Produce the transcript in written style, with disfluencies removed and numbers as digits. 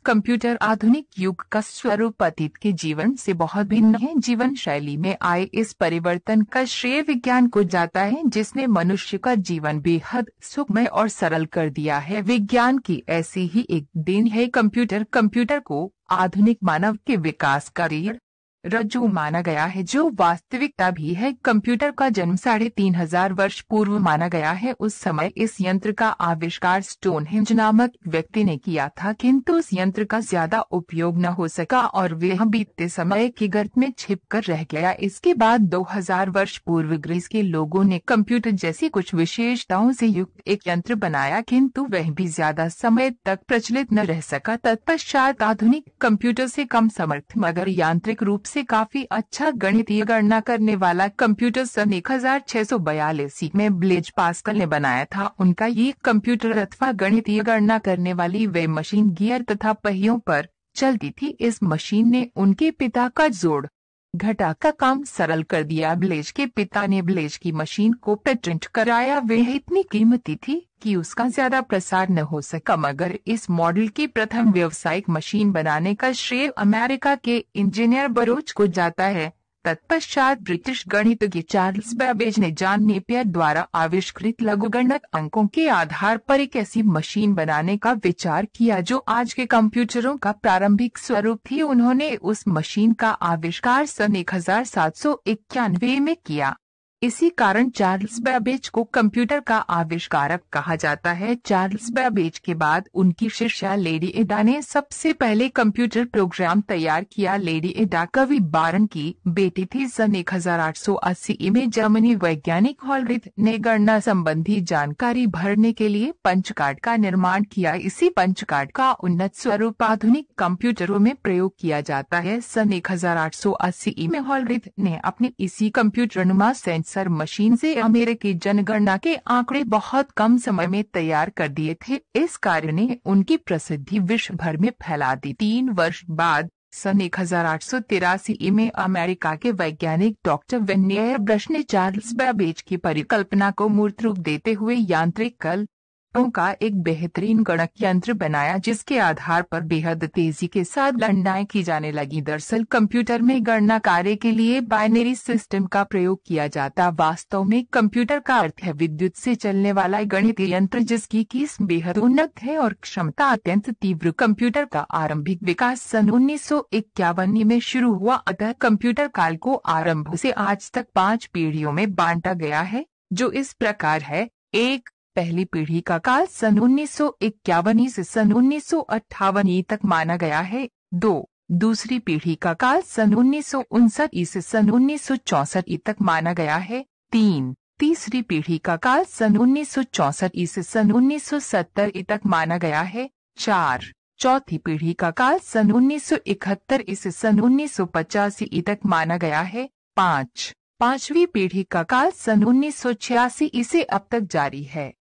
Computer आधुनिक युग का स्वरूप अतीत के जीवन से बहुत भिन्न है। जीवन शैली में आए इस परिवर्तन का श्रेय विज्ञान को जाता है, जिसने मनुष्य का जीवन बेहद सुखमय और सरल कर दिया है। विज्ञान की ऐसी ही एक देन है कंप्यूटर को आधुनिक मानव के विकास का रीढ़ रज्जू माना गया है, जो वास्तविकता भी है। कंप्यूटर का जन्म 3500 वर्ष पूर्व माना गया है। उस समय इस यंत्र का आविष्कार स्टोनहेंज नामक व्यक्ति ने किया था, किंतु उस यंत्र का ज्यादा उपयोग न हो सका और वह बीतते समय की गर्त में छिपकर रह गया। इसके बाद 2000 वर्ष पूर्व ग्रीस के लोगों ने कंप्यूटर जैसी कुछ विशेषताओं से युक्त एक यंत्र बनाया, किंतु वह भी ज्यादा समय तक प्रचलित न रह सका। तत्पश्चात आधुनिक कंप्यूटर से कम समर्थ मगर यांत्रिक रूप से काफी अच्छा गणितीय गणना करने वाला कंप्यूटर सन 1642 में ब्लेज पास्कल ने बनाया था। उनका ये कंप्यूटर अथवा गणितीय गणना करने वाली वे मशीन गियर तथा पहियों पर चलती थी। इस मशीन ने उनके पिता का जोड़ घटा का काम सरल कर दिया। ब्लेज के पिता ने ब्लेज की मशीन को पेटेंट कराया। वह इतनी कीमती थी कि उसका ज्यादा प्रसार न हो सका, मगर इस मॉडल की प्रथम व्यावसायिक मशीन बनाने का श्रेय अमेरिका के इंजीनियर बरोच को जाता है। तत्पश्चात ब्रिटिश गणितज्ञ चार्ल्स बैबेज ने जॉन नेपियर द्वारा आविष्कृत लघुगणक अंकों के आधार पर एक ऐसी मशीन बनाने का विचार किया जो आज के कंप्यूटरों का प्रारंभिक स्वरूप थी। उन्होंने उस मशीन का आविष्कार सन 1791 में किया। इसी कारण चार्ल्स बैबेज को कंप्यूटर का आविष्कारक कहा जाता है। चार्ल्स बैबेज के बाद उनकी शिष्या लेडी एडा ने सबसे पहले कंप्यूटर प्रोग्राम तैयार किया। लेडी एडा कवि बारन की बेटी थी। सन 1880 में जर्मनी वैज्ञानिक हॉलरिथ ने गणना संबंधी जानकारी भरने के लिए पंचकार्ड का निर्माण किया। इसी पंचकार्ड का उन्नत स्वरूप आधुनिक कंप्यूटरों में प्रयोग किया जाता है। सन 1880 में हॉलरिथ ने अपने इसी कंप्यूटरनुमा सेंसर मशीन से अमेरिकी जनगणना के आंकड़े बहुत कम समय में तैयार कर दिए थे। इस कार्य ने उनकी प्रसिद्धि विश्व भर में फैला दी। 3 वर्ष बाद सन 1883 में अमेरिका के वैज्ञानिक डॉक्टर वेनियर ब्रश ने चार्ल्स बैबेज की परिकल्पना को मूर्त रूप देते हुए यांत्रिक कल का एक बेहतरीन गणक यंत्र बनाया, जिसके आधार पर बेहद तेजी के साथ गणनाएं की जाने लगी। दरअसल कंप्यूटर में गणना कार्य के लिए बाइनरी सिस्टम का प्रयोग किया जाता। वास्तव में कंप्यूटर का अर्थ है विद्युत से चलने वाला गणितीय यंत्र, जिसकी किस्म बेहद उन्नत है और क्षमता अत्यंत तीव्र। कंप्यूटर का आरंभिक विकास सन 1951 में शुरू हुआ, अतः कंप्यूटर काल को आरंभ से आज तक 5 पीढ़ियों में बांटा गया है, जो इस प्रकार है। 1. पहली पीढ़ी का काल सन 1951 से सन 1958 तक माना गया है। 2. दूसरी पीढ़ी का काल सन 1959 से सन 1964 तक माना गया है। 3. तीसरी पीढ़ी का काल सन 1964 से सन 1970 तक माना गया है। 4. चौथी पीढ़ी का काल सन 1971 से सन 1985 तक माना गया है। 5. पांचवी पीढ़ी का काल सन 1986 से अब तक जारी है।